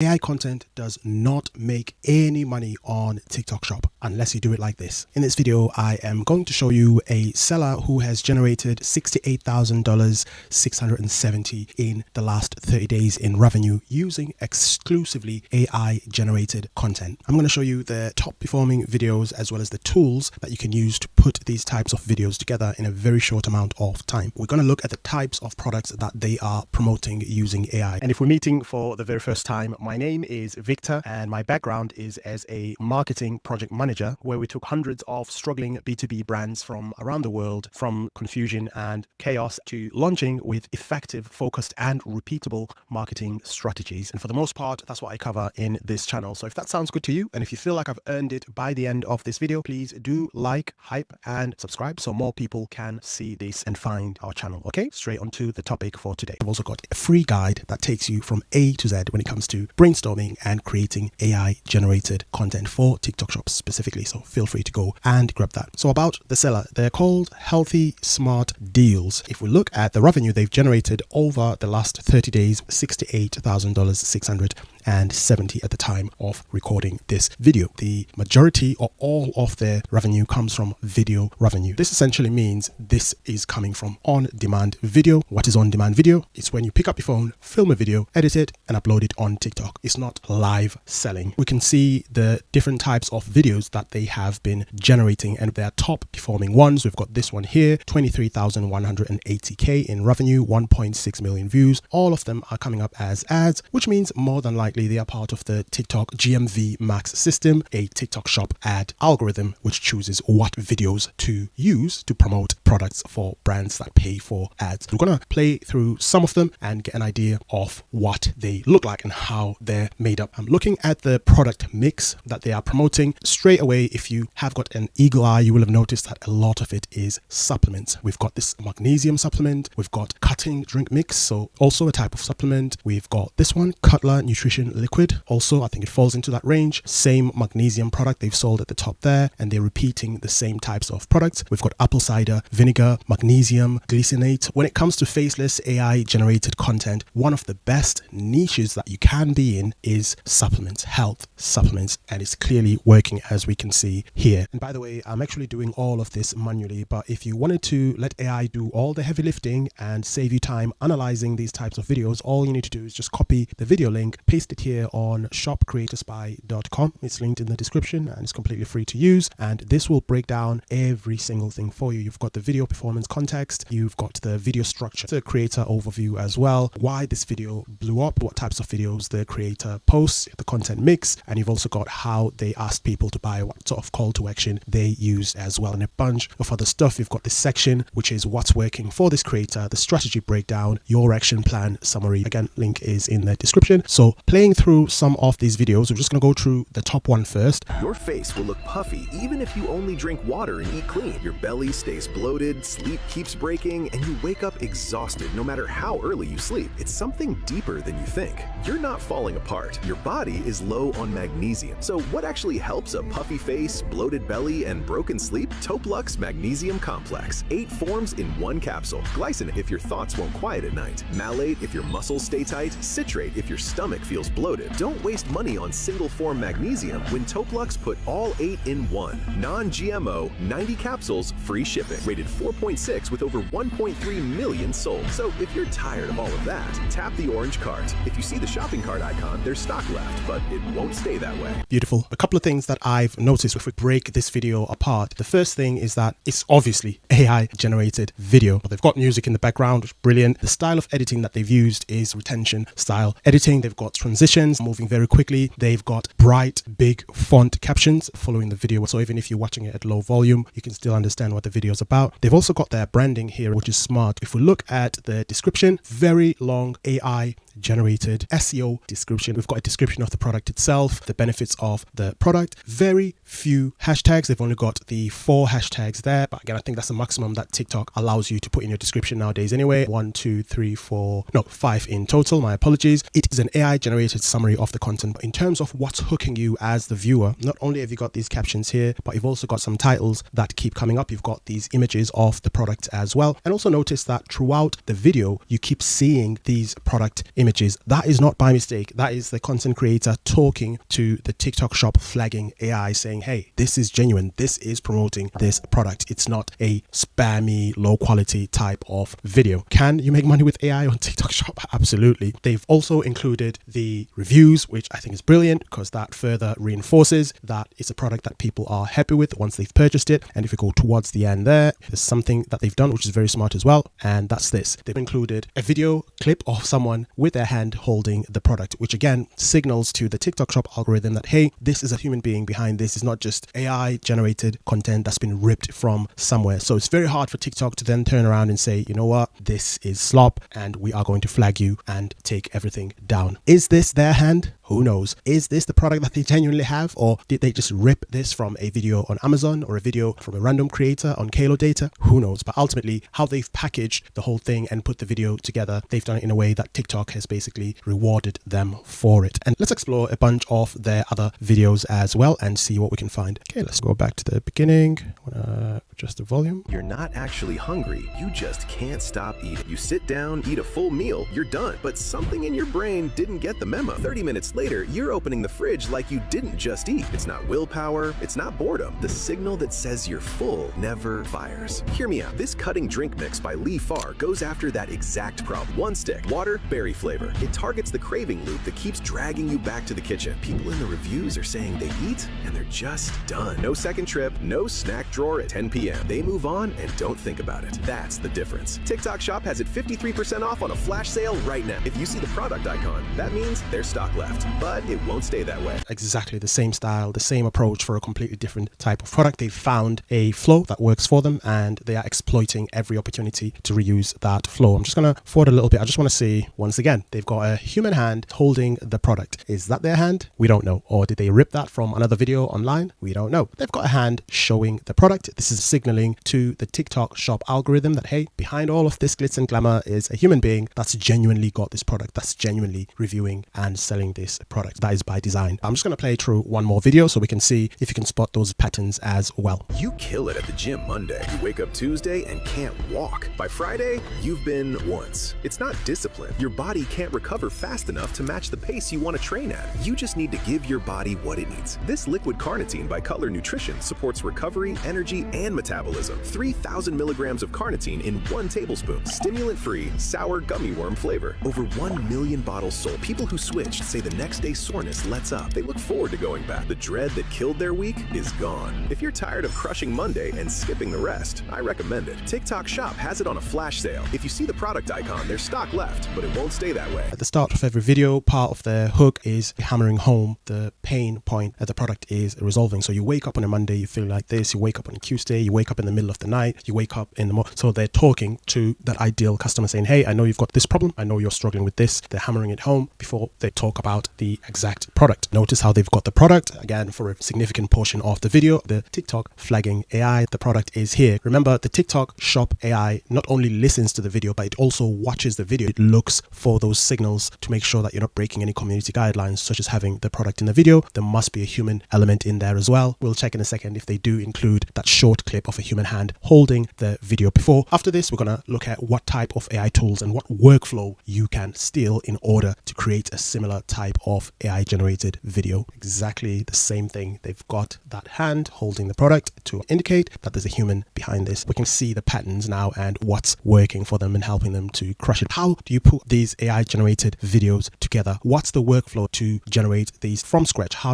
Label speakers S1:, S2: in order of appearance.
S1: AI content does not make any money on TikTok Shop unless you do it like this. In this video, I am going to show you a seller who has generated $68,670 in the last 30 days in revenue using exclusively AI generated content. I'm going to show you the top performing videos as well as the tools that you can use to put these types of videos together in a very short amount of time. We're going to look at the types of products that they are promoting using AI. And if we're meeting for the very first time, my name is Victor and my background is as a marketing project manager, where we took hundreds of struggling B2B brands from around the world from confusion and chaos to launching with effective, focused and repeatable marketing strategies. And for the most part, that's what I cover in this channel. So if that sounds good to you and if you feel like I've earned it by the end of this video, please do like, hype and subscribe so more people can see this and find our channel. Okay, straight on to the topic for today. I've also got a free guide that takes you from A to Z when it comes to brainstorming and creating AI generated content for TikTok Shop specifically. So feel free to go and grab that. So about the seller, they're called Healthy Smart Deals. If we look at the revenue they've generated over the last 30 days, $68,670 at the time of recording this video. The majority or all of their revenue comes from video revenue. This essentially means this is coming from on-demand video. What is on-demand video? It's when you pick up your phone, film a video, edit it and upload it on TikTok. It's not live selling. We can see the different types of videos that they have been generating and their top performing ones. We've got this one here, 23,180K in revenue, 1.6 million views. All of them are coming up as ads, which means more than likely they are part of the TikTok GMV Max system, a TikTok Shop ad algorithm, which chooses what videos to use to promote products for brands that pay for ads. We're going to play through some of them and get an idea of what they look like and how they're made up. I'm looking at the product mix that they are promoting. Straight away, if you have got an eagle eye, you will have noticed that a lot of it is supplements. We've got this magnesium supplement. We've got cutting drink mix, so also a type of supplement. We've got this one, Cutler Nutrition Liquid. Also, I think it falls into that range. Same magnesium product they've sold at the top there, and they're repeating the same types of products. We've got apple cider vinegar, magnesium, glycinate. When it comes to faceless AI generated content, one of the best niches that you can be in is supplements, health supplements, and it's clearly working as we can see here. And by the way, I'm actually doing all of this manually, but if you wanted to let AI do all the heavy lifting and save you time analyzing these types of videos, all you need to do is just copy the video link, paste it here on shopcreatorspy.com. It's linked in the description and it's completely free to use, and this will break down every single thing for you. You've got the video performance context, you've got the video structure, the creator overview as well, why this video blew up, what types of videos the creator posts, the content mix, and you've also got how they asked people to buy, what sort of call to action they used as well, and a bunch of other stuff. You've got this section which is what's working for this creator, the strategy breakdown, your action plan summary. Again, link is in the description. So playing through some of these videos, we're just going to go through the top one first.
S2: Your face will look puffy even if you only drink water and eat clean. Your belly stays bloated, sleep keeps breaking, and you wake up exhausted no matter how early you sleep. It's something deeper than you think. You're not falling apart. Your body is low on magnesium. So what actually helps a puffy face, bloated belly, and broken sleep? Toplux Magnesium Complex. 8 forms in 1 capsule. Glycinate if your thoughts won't quiet at night. Malate if your muscles stay tight. Citrate if your stomach feels bloated. Don't waste money on single form magnesium when Toplux put all 8 in 1. Non-GMO, 90 capsules, free shipping. Rated 4.6 with over 1.3 million sold. So if you're tired of all of that, tap the orange cart. If you see the shopping cart icon, there's stock left, but it won't stay that way.
S1: Beautiful. A couple of things that I've noticed if we break this video apart. The first thing is that it's obviously AI generated video. They've got music in the background, which is brilliant. The style of editing that they've used is retention style editing. They've got transitions moving very quickly. They've got bright, big font captions following the video. So even if you're watching it at low volume, you can still understand what the video is about. They've also got their branding here, which is smart. If we look at the description, very long AI generated SEO description. We've got a description of the product itself, the benefits of the product, very few hashtags. They've only got the 4 hashtags there, but again, I think that's the maximum that TikTok allows you to put in your description nowadays anyway. 1, 2, 3, 4, no, 5 in total. My apologies. It is an AI generated summary of the content, but in terms of what's hooking you as the viewer, not only have you got these captions here, but you've also got some titles that keep coming up. You've got these images of the product as well, and also notice that throughout the video you keep seeing these product images images. That is not by mistake. That is the content creator talking to the TikTok shop flagging AI saying, hey, this is genuine. This is promoting this product. It's not a spammy, low quality type of video. Can you make money with AI on TikTok shop? Absolutely. They've also included the reviews, which I think is brilliant because that further reinforces that it's a product that people are happy with once they've purchased it. And if you go towards the end there's something that they've done which is very smart as well, and that's this. They've included a video clip of someone with their hand holding the product, which again signals to the TikTok shop algorithm that, hey, this is a human being behind this. It's not just AI generated content that's been ripped from somewhere. So it's very hard for TikTok to then turn around and say, you know what, this is slop and we are going to flag you and take everything down. Is this their hand? Who knows? Is this the product that they genuinely have, or did they just rip this from a video on Amazon or a video from a random creator on Kalo Data? Who knows? But ultimately, how they've packaged the whole thing and put the video together, they've done it in a way that TikTok has basically rewarded them for it. And let's explore a bunch of their other videos as well and see what we can find. Okay, let's go back to the beginning. Adjust the volume.
S2: You're not actually hungry. You just can't stop eating. You sit down, eat a full meal, you're done. But something in your brain didn't get the memo. 30 minutes later, you're opening the fridge like you didn't just eat. It's not willpower. It's not boredom. The signal that says you're full never fires. Hear me out. This cutting drink mix by Lee Farr goes after that exact problem. One stick, water, berry flavor. It targets the craving loop that keeps dragging you back to the kitchen. People in the reviews are saying they eat and they're just done. No second trip, no snack drawer at 10 p.m. They move on and don't think about it. That's the difference. TikTok Shop has it 53% off on a flash sale right now. If you see the product icon, that means there's stock left. But it won't stay that way.
S1: Exactly the same style, the same approach for a completely different type of product. They've found a flow that works for them and they are exploiting every opportunity to reuse that flow. I'm just going to forward a little bit. I just want to see, once again, they've got a human hand holding the product. Is that their hand? We don't know. Or did they rip that from another video online? We don't know. They've got a hand showing the product. This is signaling to the TikTok shop algorithm that, hey, behind all of this glitz and glamour is a human being that's genuinely got this product, that's genuinely reviewing and selling this product. That is by design. I'm just going to play through one more video so we can see if you can spot those patterns as well.
S2: You kill it at the gym Monday. You wake up Tuesday and can't walk. By Friday, you've been once. It's not discipline. Your body can't recover fast enough to match the pace you want to train at. You just need to give your body what it needs. This liquid carnitine by Color Nutrition supports recovery, energy, and metabolism. 3,000 milligrams of carnitine in 1 tablespoon. Stimulant-free, sour gummy worm flavor. Over 1 million bottles sold. People who switched say the next day soreness lets up. They look forward to going back. The dread that killed their week is gone. If you're tired of crushing Monday and skipping the rest, I recommend it. TikTok Shop has it on a flash sale. If you see the product icon, there's stock left, but it won't stay that way.
S1: At the start of every video, part of their hook is hammering home the pain point that the product is resolving. So you wake up on a Monday, you feel like this. You wake up on a Tuesday, you wake up in the middle of the night, you wake up in the morning. So they're talking to that ideal customer saying, hey, I know you've got this problem. I know you're struggling with this. They're hammering it home before they talk about the exact product. Notice how they've got the product again for a significant portion of the video. The TikTok flagging AI, the product is here. Remember, the TikTok shop AI not only listens to the video, but it also watches the video. It looks for those signals to make sure that you're not breaking any community guidelines, such as having the product in the video. There must be a human element in there as well. We'll check in a second if they do include that short clip of a human hand holding the video before. After this, we're going to look at what type of AI tools and what workflow you can steal in order to create a similar type of AI generated video. Exactly the same thing. They've got that hand holding the product to indicate that there's a human behind this. We can see the patterns now and what's working for them and helping them to crush it. How do you put these AI generated videos together? What's the workflow to generate these from scratch? How